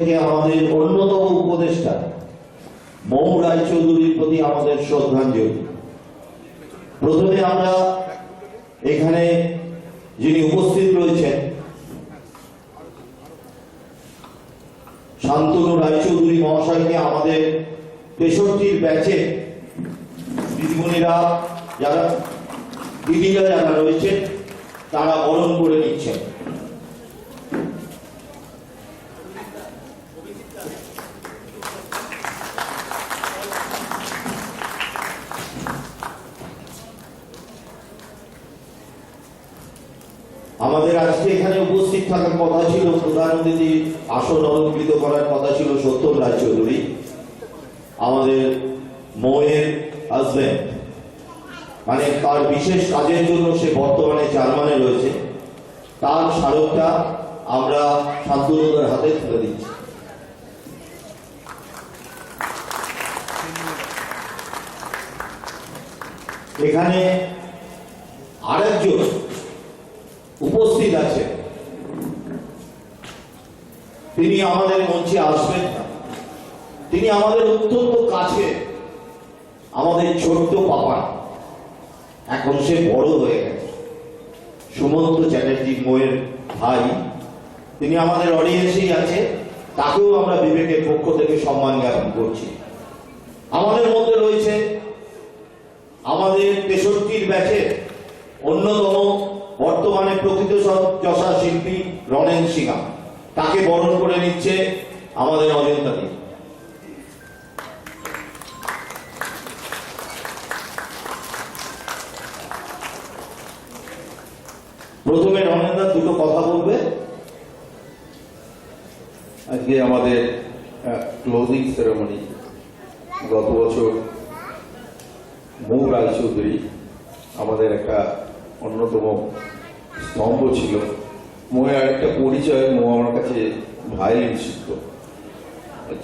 আমাদের অন্যতম উপদেষ্টা মৌ রায়চৌধুরীর প্রতি আমাদের শ্রদ্ধাঞ্জলি। প্রথমে আমরা এখানে যিনি উপস্থিত রয়েছেন শান্তনু রায়চৌধুরী মহাশয়কে আমাদের ৬৩-র ব্যাচে দিদিমণিরা দিদিরা যারা রয়েছেন তারা বরণ করে নিচ্ছেন। আমাদের আজকে এখানে উপস্থিত থাকার কথা ছিল, প্রধান অতিথি আসন অলঙ্কৃত করার কথা ছিল সত্যম রায়চৌধুরী, আমাদের মৌয়ের হাজবেন্ড। মানে তার বিশেষ কাজের জন্য সে বর্তমানে জার্মানে রয়েছে। তার স্মারকটা আমরা শান্তনুদের হাতে তুলে দিচ্ছি। এখানে আরেকজন উপস্থিত আছে, তিনি আমাদের মঞ্চে আসবেন না। তিনি আমাদের অত্যন্ত কাছে, আমাদের ছোট্ট পাপা, এখন সে বড় হয়ে গেছে, সুমন্ত চ্যাটার্জি মৌয়ের ভাই। তিনি আমাদের অডিয়েন্সেই আছে, তাকেও আমরা বিবেকের পক্ষ থেকে সম্মান জ্ঞাপন করছি। আমাদের মধ্যে রয়েছে আমাদের ৬৩-র ব্যাচে অন্যতম বর্তমানে প্রকৃত যশা শিল্পী রনেন সিংহা, তাকে বরণ করে নিচ্ছে আমাদের অজন্তা দি। প্রথমে রনেনদা দুটো কথা বলবে। আজকে আমাদের ক্লোজিং সেরেমনি, গত বছর মৌ রায়চৌধুরী আমাদের একটা অন্যতম স্তম্ভ ছিল। মৌয়ের আরেকটা পরিচয়, মৌ আমার কাছে ভায়োলিন শিখত।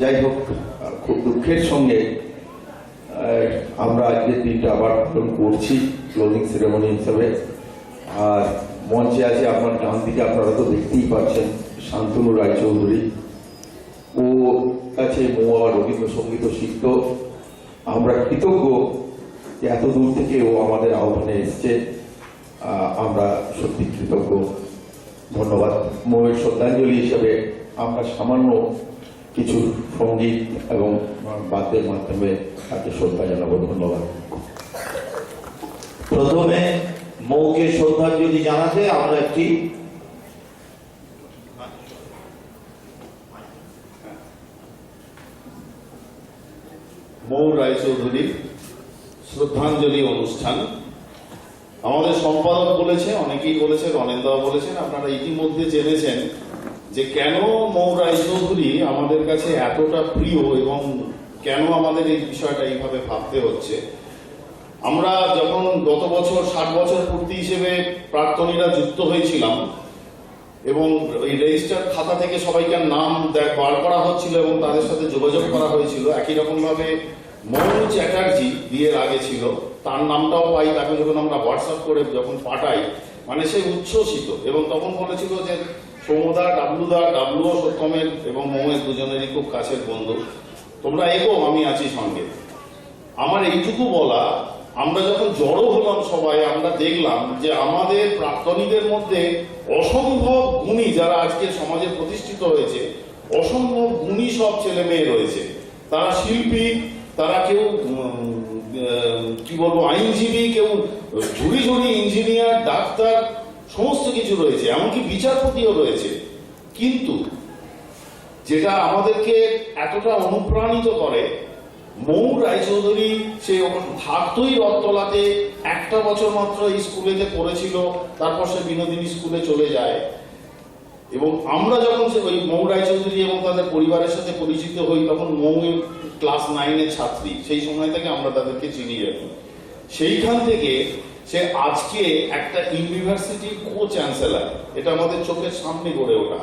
যাই হোক, খুব দুঃখের সঙ্গে আমরা আজকের দিনটা আবার পালন করছি ক্লোজিং সেরেমনি হিসাবে। আর মঞ্চে আছে আপনার ডান দিকে, আপনারা তো দেখতেই পাচ্ছেন, শান্তনু রায়চৌধুরী। ও কাছে মৌ আবার রবীন্দ্রসঙ্গীত শিখত। আমরা কৃতজ্ঞ যে এত দূর থেকে ও আমাদের আহ্বানে এসছে, আমরা সত্যি কৃতজ্ঞ। ধন্যবাদ। মৌয়ের শ্রদ্ধাঞ্জলি হিসেবে আমরা সামান্য কিছু সঙ্গীত এবং বাদ্যের মাধ্যমে তাকে শ্রদ্ধা জানাবো। ধন্যবাদ। প্রথমে মৌকে শ্রদ্ধাঞ্জলি জানাতে আমরা একটি মৌ রায়চৌধুরীর শ্রদ্ধাঞ্জলি অনুষ্ঠান। আমাদের সম্পাদক বলেছে, অনেকেই বলেছে, রনেনদাও বলেছেন, আপনারা ইতিমধ্যে জেনেছেন যে কেন মৌ রায়চৌধুরী আমাদের কাছে এতটা প্রিয় এবং কেন আমাদের এই বিষয়টা এইভাবে ভাবতে হচ্ছে। আমরা যখন গত বছর ৬০ বছর পূর্তি হিসেবে প্রাক্তনীরা যুক্ত হয়েছিলাম এবং এই রেজিস্টার খাতা থেকে সবাইকার নাম বার করা হচ্ছিল এবং তাদের সাথে যোগাযোগ করা হয়েছিল, একই রকম ভাবে মৌ চ্যাটার্জি বিয়ের আগে ছিল, তার নামটাও পাই। তাকে যখন আমরা হোয়াটসঅ্যাপ করে যখন পাঠাই, মানে সে উচ্ছ্বসিত এবং তখন বলেছিল যে সৌমদা, ডাবলুও সত্যমের এবং মৌয়ের দুজনেরই খুব কাছের বন্ধু, তোমরা এগো, আমি আছি সঙ্গে। আমার এইটুকু বলা, আমরা যখন জড়ো হলাম সবাই, আমরা দেখলাম যে আমাদের প্রাক্তনীদের মধ্যে অসম্ভব গুণী, যারা আজকে সমাজে প্রতিষ্ঠিত হয়েছে, অসম্ভব গুণী সব ছেলে মেয়ে রয়েছে। তারা শিল্পী, তারা কেউ কি বলবো আইনজীবী, কেউ ঝুড়ি ঝুড়ি ইঞ্জিনিয়ার, ডাক্তার, সমস্ত কিছু রয়েছে, এমনকি বিচারপতিও রয়েছে। কিন্তু যেটা আমাদেরকে এতটা অনুপ্রাণিত করে, মৌ রায়চৌধুরী সে থাকতোই রথতলাতে, একটা বছর মাত্র এই স্কুলেতে পড়েছিল, তারপর সে বিনোদিনী স্কুলে চলে যায়। এবং আমরা যখন ওই মৌ রায়চৌধুরী এবং তাদের পরিবারের সাথে পরিচিত হই, তখন মৌ ক্লাস 9-এর ছাত্রী, সেই সময় থেকে আমরা তাদেরকে চিনি রাখি। সেইখান থেকে সে আজকে একটা ইউনিভার্সিটির কো চ্যান্সেলর, এটা আমাদের চোখের সামনে গড়ে ওঠা।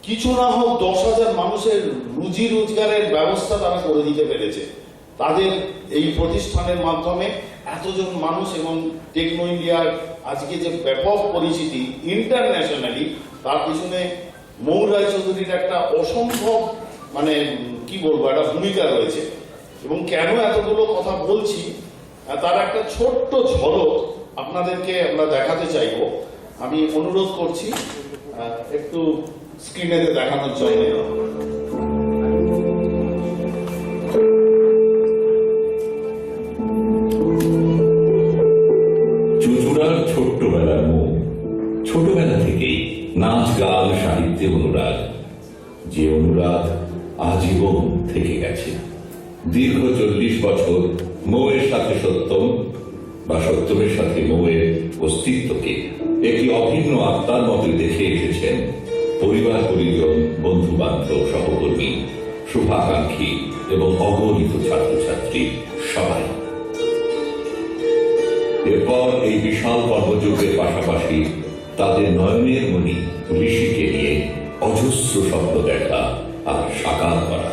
কিছু না হোক 10,000 মানুষের রুজি রোজগারের ব্যবস্থা তারা করে দিতে পেরেছে তাদের এই প্রতিষ্ঠানের মাধ্যমে। এতজন মানুষ এবং টেকনো ইন্ডিয়ার আজকে যে ব্যাপক পরিচিতি ইন্টারন্যাশনালি, তার পিছনে মৌ রায়চৌধুরীর একটা অসম্ভব মানে কি বলবো একটা ভূমিকা রয়েছে, এবং কেন এতগুলো কথা বলছি তার একটা ছোট্ট ঝলক আপনাদেরকে আমরা দেখাতে চাইব। আমি অনুরোধ করছি একটু স্ক্রিনে দেখানোর জন্য। চুচুড়ার ছোট্টবেলার মুখ, ছোটবেলা থেকেই নাচ গান সাহিত্যে অনুরাগ, যে অনুরাগ আজীবন থেকে গেছে। দীর্ঘ 40 বছর মৌয়ের সাথে সত্যম বা সত্যমের সাথে মৌয়ের অস্তিত্বকে একটি অভিন্ন আত্মার মতো দেখে এসেছেন পরিবার, পরিজন, বন্ধু বান্ধব, সহকর্মী, শুভাকাঙ্ক্ষী এবং অগণিত ছাত্রছাত্রী সবাই। এরপর এই বিশাল কর্মযজ্ঞের পাশাপাশি তাদের নয়নের মণি ঋষিকে নিয়ে অজস্র স্বপ্ন দেখা আর সাকার করা।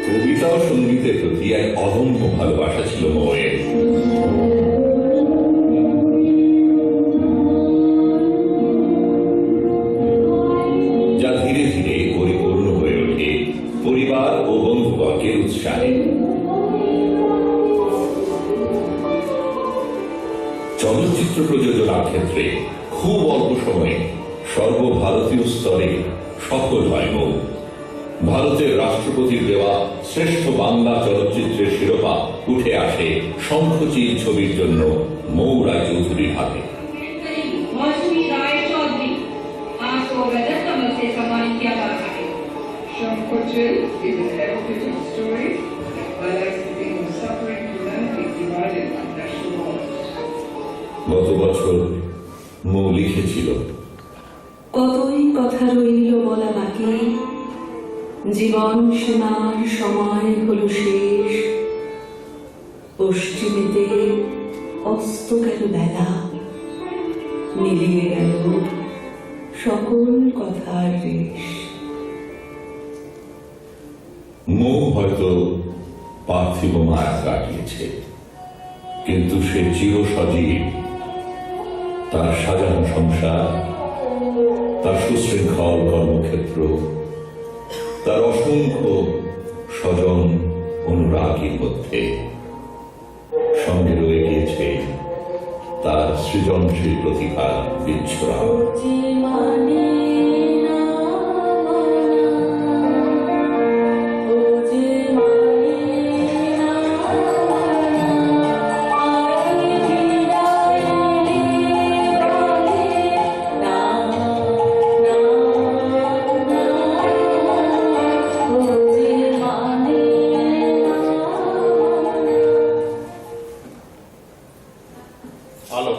কবিতা ও সঙ্গীতের প্রতি এক অদম্য ভালোবাসা ছিল মৌয়ের। যা ধীরে ধীরে পরিপূর্ণ হয়ে ওঠে পরিবার ও বন্ধুবর্গের উৎসাহে। চলচ্চিত্র প্রযোজনার ক্ষেত্রে খুব অল্প সময়ে সর্বভারতীয় স্তরে সফল হয় মৌ। ভারতের রাষ্ট্রপতির দেওয়া শ্রেষ্ঠ বাংলা চলচ্চিত্রের শিরোপা উঠে আসে শঙ্খচিল ছবির জন্য মৌ রায়চৌধুরীর হাতে। मौसमी राय चौधरी आज को रजत कमल से सम्मानित किया जा सके। Shankhochil is an evocative story highlights the pain and suffering humanity divided by national borders. গত বছর মৌ লিখেছিল, কতই কথা রইল বলা বাকি, জীবন সীমার সময় হলো শেষ, পশ্চিমেতে অস্ত গেল বেলা, মিলিয়ে গেল সকল কথার রেশ। মৌ হয়তো পার্থিব মায়া কাটিয়েছে, কিন্তু সে চির সজীব। তার সাজানো সংসার, তার সুশৃঙ্খল কর্মক্ষেত্র, তার অসংখ্য স্বজন অনুরাগীর মধ্যে সঙ্গে রয়ে গিয়েছে তার সৃজনশীল প্রতিভার বিচ্ছুরণ। আলো।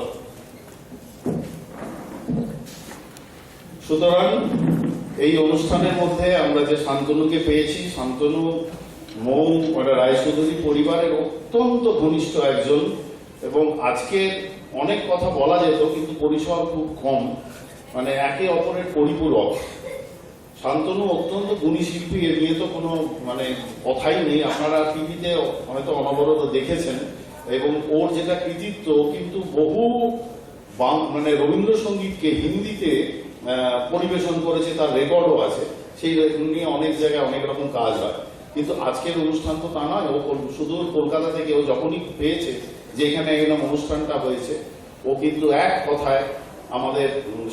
সুতরাং এই অনুষ্ঠানের মধ্যে আমরা যে শান্তনুকে পেয়েছি, শান্তনু মৌ রায়চৌধুরী পরিবারের অত্যন্ত ঘনিষ্ঠ একজন, এবং আজকে অনেক কথা বলা যেত কিন্তু পরিসর খুব কম, মানে একে অপরের পরিপূরক। শান্তনু অত্যন্ত গুণী শিল্পী, এ নিয়ে তো কোনো মানে কথাই নেই। আপনারা টিভিতে হয়তো অনবরত দেখেছেন, এবং ওর যেটা কৃতিত্ব, কিন্তু বহু মানে রবীন্দ্রসঙ্গীতকে হিন্দিতে পরিবেশন করেছে, তার রেকর্ডও আছে। সেই নিয়ে অনেক জায়গায় অনেক রকম কাজ হয়, কিন্তু আজকের অনুষ্ঠান তো তা নয়। ও সুদূর কলকাতা থেকে ও যখনই পেয়েছে যে এখানে এরকম অনুষ্ঠানটা হয়েছে, ও কিন্তু এক কথায় আমাদের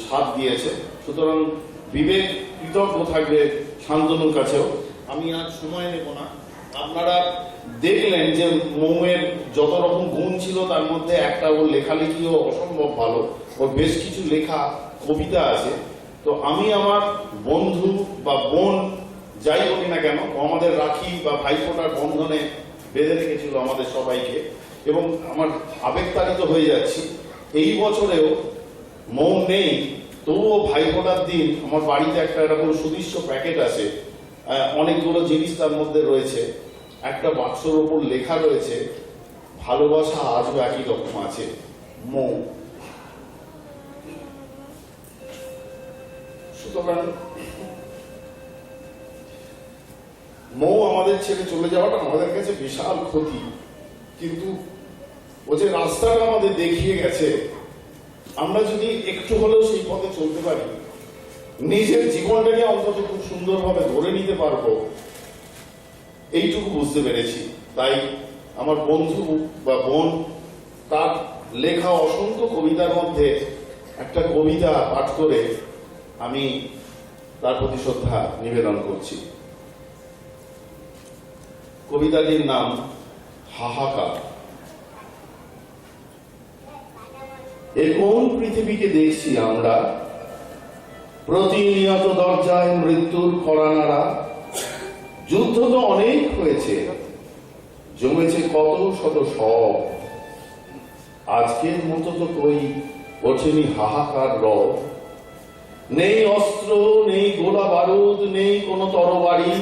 সাথ দিয়েছে। সুতরাং বিবেক কৃতজ্ঞ থাকবে শান্তনুর কাছেও। আমি আর সময় নেব না। আপনারা দেখলেন যে মৌয়ের যত রকম গুণ ছিল, তার মধ্যে একটা ওর লেখালেখিও অসম্ভব ভালো। ওর বেশ কিছু লেখা কবিতা আছে। তো আমি আমার বন্ধু বা বোন যাই বলি না কেন, ও আমাদের রাখি বা ভাইফোঁটার বন্ধনে বেঁধে রেখেছিল আমাদের সবাইকে, এবং আমার আবেগতাড়িত হয়ে যাচ্ছি। এই বছরেও মৌ নেই, তবুও ভাইফোঁটার দিন আমার বাড়িতে একটা এরকম সুদৃশ্য প্যাকেট আছে, অনেকগুলো জিনিস তার মধ্যে রয়েছে। একটা বাক্সর ওপর লেখা রয়েছে, ভালোবাসা আজও একই রকম আছে, মৌ। সুতরাং মৌ আমাদের ছেড়ে চলে যাওয়াটা আমাদের কাছে বিশাল ক্ষতি, কিন্তু ও যে রাস্তাটা আমাদের দেখিয়ে গেছে, আমরা যদি একটু হলেও সেই পথে চলতে পারি, নিজের জীবনটাকে অন্তত খুব সুন্দরভাবে ধরে নিতে পারবো, এইটুকু বুঝতে পেরেছি। তাই আমার বন্ধু বা বোন তার লেখা অসংখ্য কবিতার মধ্যে একটা কবিতা পাঠ করে আমি তার প্রতি শ্রদ্ধা নিবেদন করছি। কবিতাটির নাম হাহাকার। এ কোন পৃথিবীকে দেখছি আমরা, প্রতিনিয়ত দরজায় মৃত্যুর কড়ানাড়া। যুদ্ধ তো অনেক হয়েছে, জমেছে কত শত সব, আজকের মতো তো কই ওঠেনি হাহাকার রব। নেই অস্ত্র, নেই গোলা বারুদ, নেই কোনো তরবারি,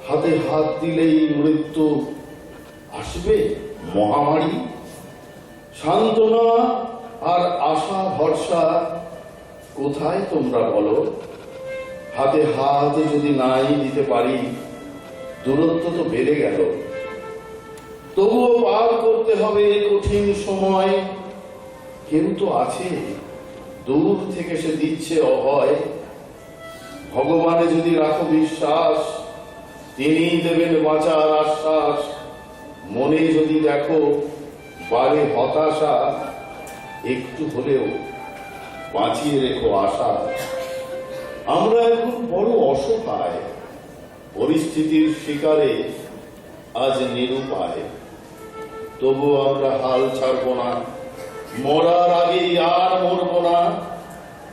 হাতে হাত দিলেই মৃত্যু আসবে মহামারী। সান্ত্বনা আর আশা ভরসা কোথায় তোমরা বলো, হাতে হাত যদি নাই দিতে পারি, দূরত্ব তো বেড়ে গেল। তবুও পার করতে হবে কঠিন সময়, কেউ তো আছে দূর থেকে সে দিচ্ছে অভয়। ভগবানে যদি রাখো বিশ্বাস, তিনি দেবেন বাঁচার আশ্বাস। মনে যদি দেখো বারে হতাশা, একটু হলেও বাঁচিয়ে রেখো আশা। আমরা এখন বড় অসহায়, পরিস্থিতির শিকারে আজ নিরুপায়। তবু আমরা হাল ছাড়বো না, মরার আগে আর মরবো না।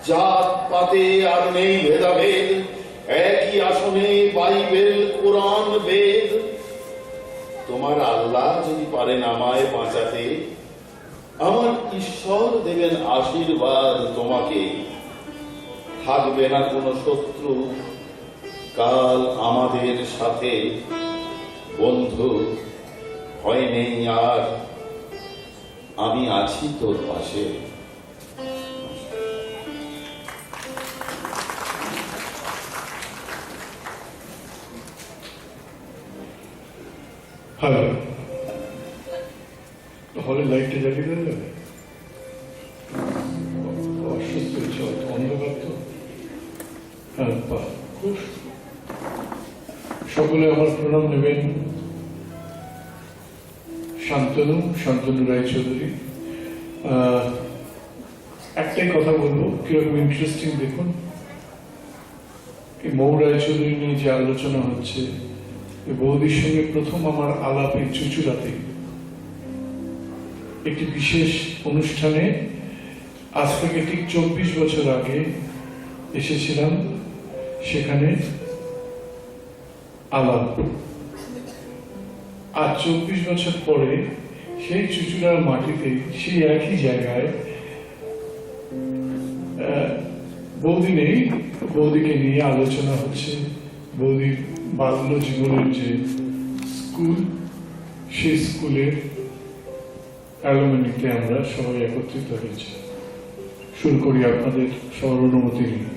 জাত পাতে আর নেই ভেদাভেদ, একই আসনে বাইবেল কোরআন বেদ। তোমার আল্লাহ যদি পারেন আমায় বাঁচাতে, আমার ঈশ্বর দেবেন আশীর্বাদ তোমাকে। থাকবে না কোনো শত্রু কাল আমাদের সাথে, বন্ধু ভয় নেই আর, আমি আছি তোর পাশে। হ্যালো, হলে লাইটটা জ্বালিয়ে দেন যাবে? অসুস্থ হয়েছে, অন্ধকার তো। হ্যাঁ, খুব সকলে আমার প্রণাম নেবেন। শান্তনু রায়চৌধুরী। একটাই কথা বলবো, কিরকম ইন্টারেস্টিং দেখুন। এই মৌ রায়চৌধুরী নিয়ে যে আলোচনা হচ্ছে, বৌদির সঙ্গে প্রথম আমার আলাপ এই চুচুড়াতে একটি বিশেষ অনুষ্ঠানে আজ থেকে ঠিক 24 বছর আগে এসেছিলাম। সেখানে আলাপ, আর 24 বছর পরে সেই চুচুড়ার মাটিতে সেই একই জায়গায় বৌদি নেই, বৌদিকে নিয়ে আলোচনা হচ্ছে। বৌদির বাল্য জীবনের যে স্কুল, সেই স্কুলের অ্যালুমিনিতে আমরা সবাই একত্রিত হয়েছি। শুরু করি আপনাদের সবার অনুমতি নিয়ে।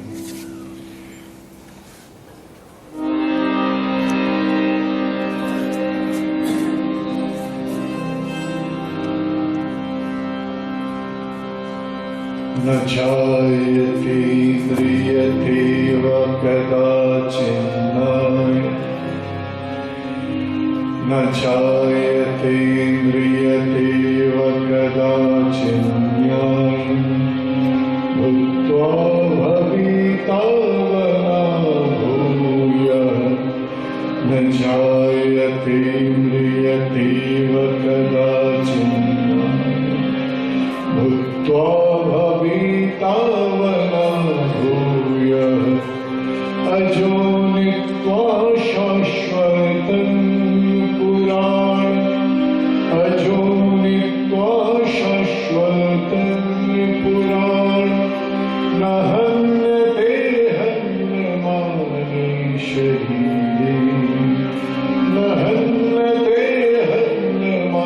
न जायते म्रियते वा कदाचिन्न, न जायते म्रियते वा कदाचिन्न, भूत्वा भविता वा भूयः। न जायते म्रियते वा कदाचिन्न, भूत्वा भविता वा भूयः। अजो नित्वा शाश्वतं पुराणम्, अजो नित्वा शाश्वतं पुराणम्। न हन्यते हन्यमाने शरीरे, न हन्यते हन्यमाने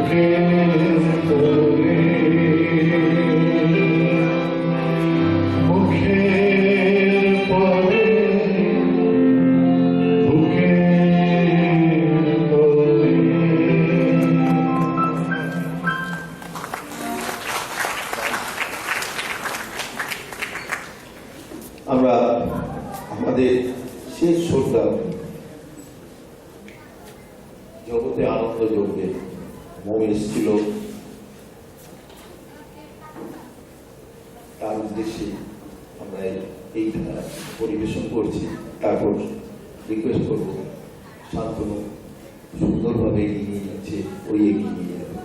বুকের পরে বুকের পরে বুকের পরে। আমরা আমাদের শেষ শ্রদ্ধা জগতে আনন্দ যোগে মৌ এসেছিল, তার উদ্দেশ্যে আমরা এই ধারা পরিবেশন করছি। তারপর রিকোয়েস্ট করব শান্তনু সুন্দরভাবে এগিয়ে নিয়ে যাচ্ছে, ওই এগিয়ে নিয়ে যাবে।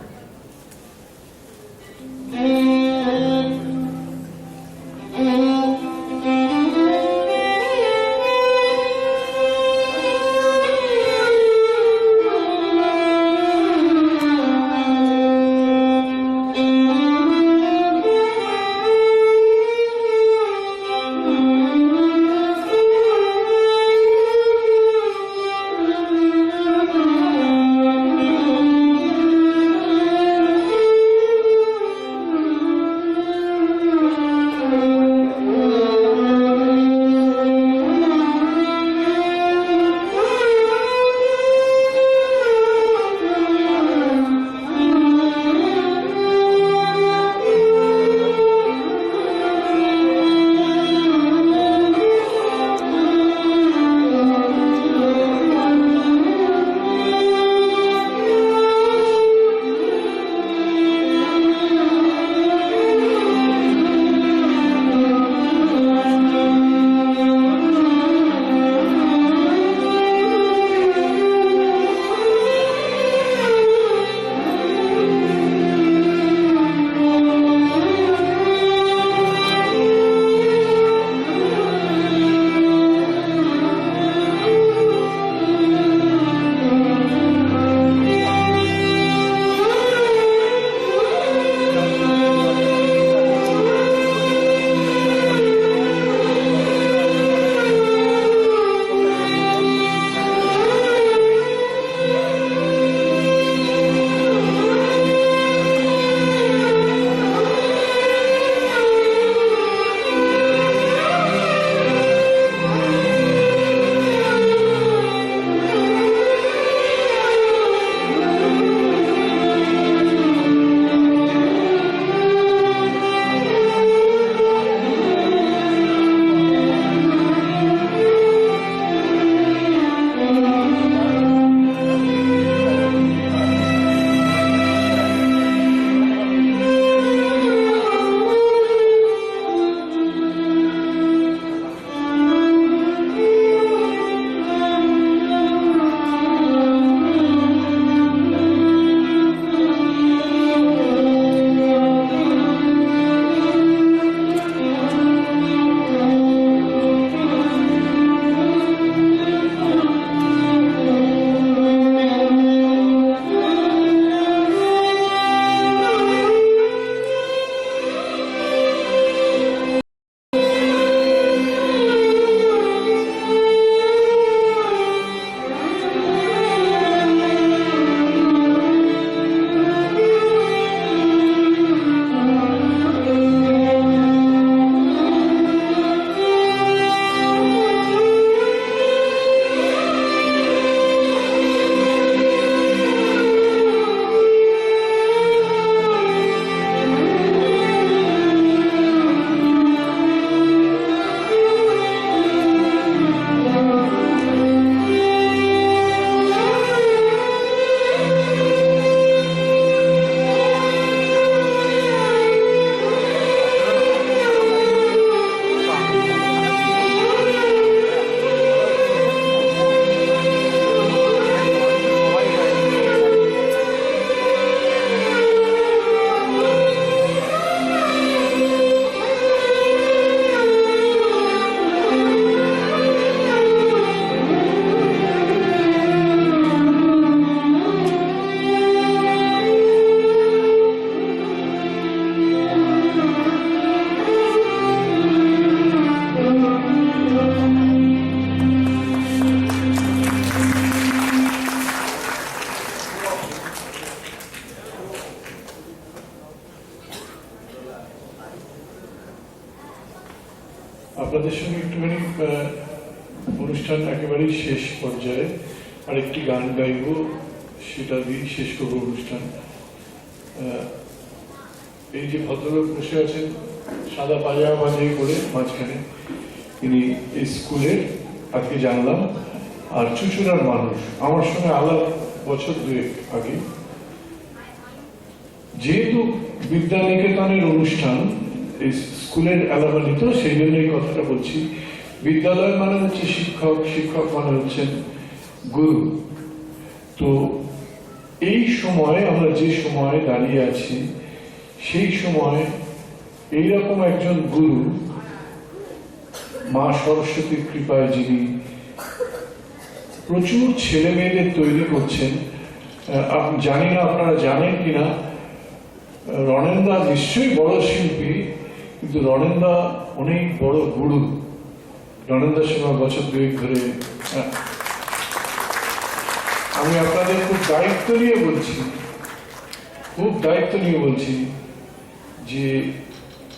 আপনাদের সঙ্গে একটুখানি অনুষ্ঠান একেবারেই শেষ পর্যায়ে আরেকটি গান গাইব, সেটা দিয়ে শেষ করবো অনুষ্ঠান। এই যে ভদ্রলোক বসে আছেন সাদা পাজামা করে মাঝখানে, তিনি এই স্কুলের আজকে জানলাম, আর চুচুড়ার মানুষ। আমার সঙ্গে আলাপ বছর 2 আগে। যেহেতু বিদ্যানিকেতনের অনুষ্ঠান, এই স্কুলের অ্যালামনি, তো সেই জন্য এই কথাটা বলছি। বিদ্যালয় মানে হচ্ছে শিক্ষক, শিক্ষক মানে হচ্ছেন গুরু। তো এই সময় আমরা যে সময় দাঁড়িয়ে আছি, সেই সময় এইরকম একজন গুরু, মা সরস্বতীর কৃপায় যিনি প্রচুর ছেলে মেয়েদের তৈরি করছেন। জানি না আপনারা জানেন কিনা, রণেনদা নিশ্চয়ই বড় শিল্পী, কিন্তু রণেনদা অনেক বড় গুরু। রণেনদার সঙ্গে বছর 2 ধরে আমি আপনাদের খুব দায়িত্ব নিয়ে বলছি, যে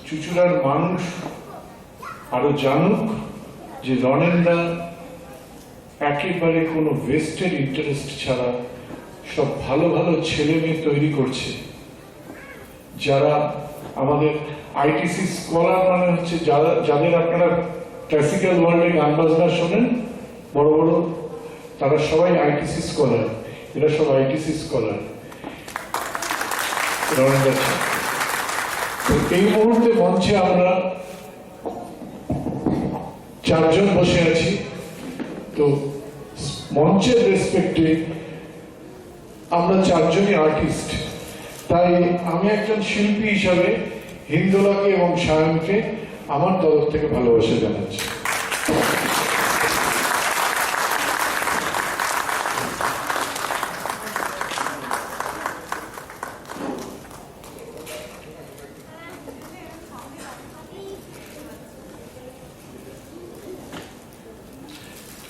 চুচুড়ার মানুষ আরো জানুক যে রণেনদা একেবারে কোনো ভেস্টেড ইন্টারেস্ট ছাড়া সব ভালো ভালো ছেলে মেয়ে তৈরি করছে, যারা আমাদের আইটিসি স্কলার মানে হচ্ছে যাদের আপনারা ক্লাসিক্যাল ওয়ার্ল্ডে গান বাজনা শোনেন বড় বড়, তারা সবাই আইটিসি স্কলার। এরা সব আইটিসি স্কলার। তো এই মুহূর্তে মঞ্চে আমরা 4 জন বসে আছি। তো মঞ্চের রেসপেক্টে আমরা 4 জনই আর্টিস্ট, তাই আমি একজন শিল্পী হিসাবে হিন্দোলাকে এবং সায়নকে আমার তরফ থেকে ভালোবাসা জানাচ্ছি।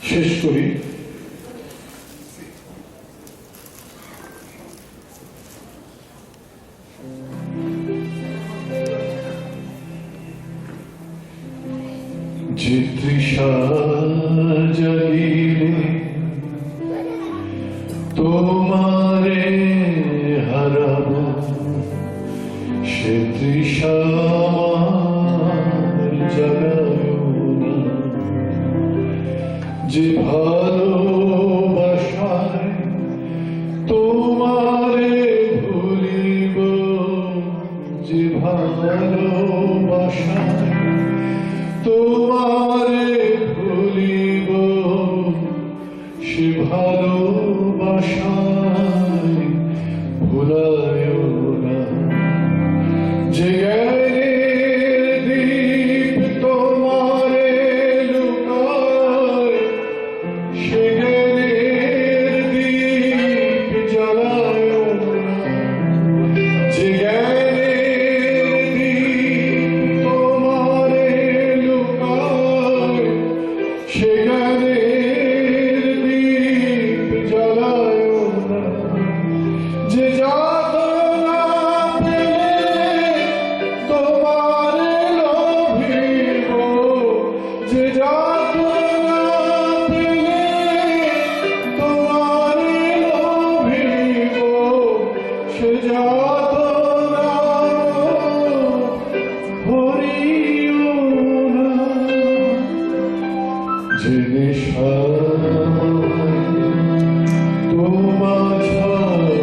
শেষ করি। যে তৃষা জাগিলে তোমারে হারাব, সে তৃষা আমার জাগায় না। যে ভালোবাসায় তোমারে ভুলিব, যে ভালোবাসায় তোমারে ভুলিব, সে ভালোবাসায় ভুলায় না। যে জ্ঞানের দীপ তোমারে লুকায়, সে জ্ঞানের দীপ জ্বালায় না। যে জ্ঞানের দীপ তোমারে লুকায়, সে জ্ঞানের দীপ জ্বালায় না। যে যাতনা পেলে তোমারে লোভিব, যে যাতনা পেলে তোমারে লোভিব, সে যাতনা ভরিও না। যে নেশা তোমা ছাড়া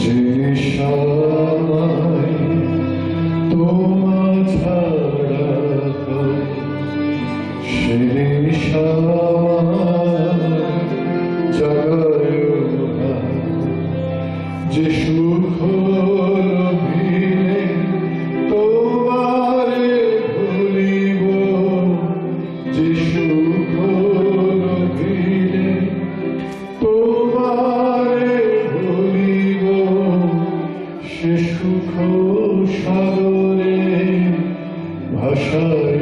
যে নেশা তোমা ছাড়া সে নেশা জাগায় না। যে সুখ লোভিলে তোমারে ভুলিব, যে সুখ লোভিলে তোমারে ভুলিব, সে সুখ সাগরে ভাসায়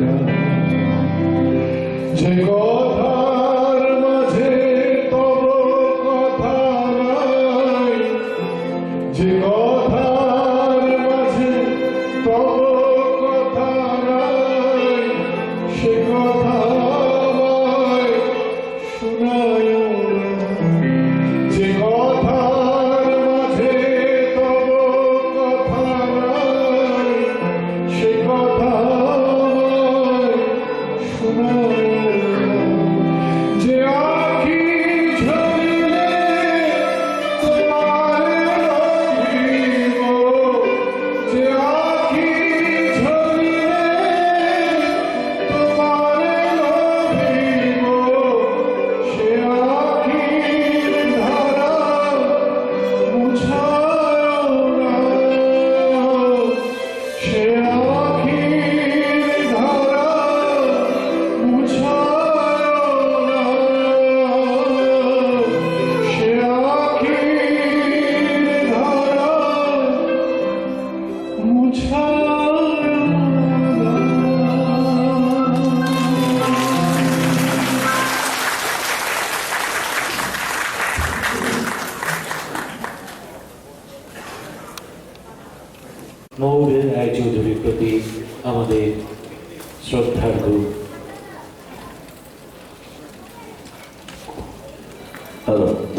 না। যে কথা প্রতি আমাদের শ্রদ্ধার গুণ।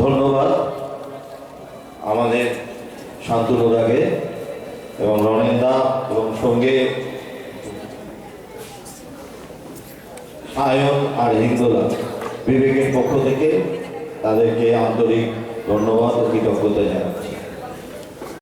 ধন্যবাদ আমাদের শান্তনুদাকে এবং রণেন্দা এবং সঙ্গে সায়ন আর হিন্দোলা বিবেকের পক্ষ থেকে তাদেরকে আন্তরিক ধন্যবাদ ও কৃতজ্ঞতা জানাচ্ছি।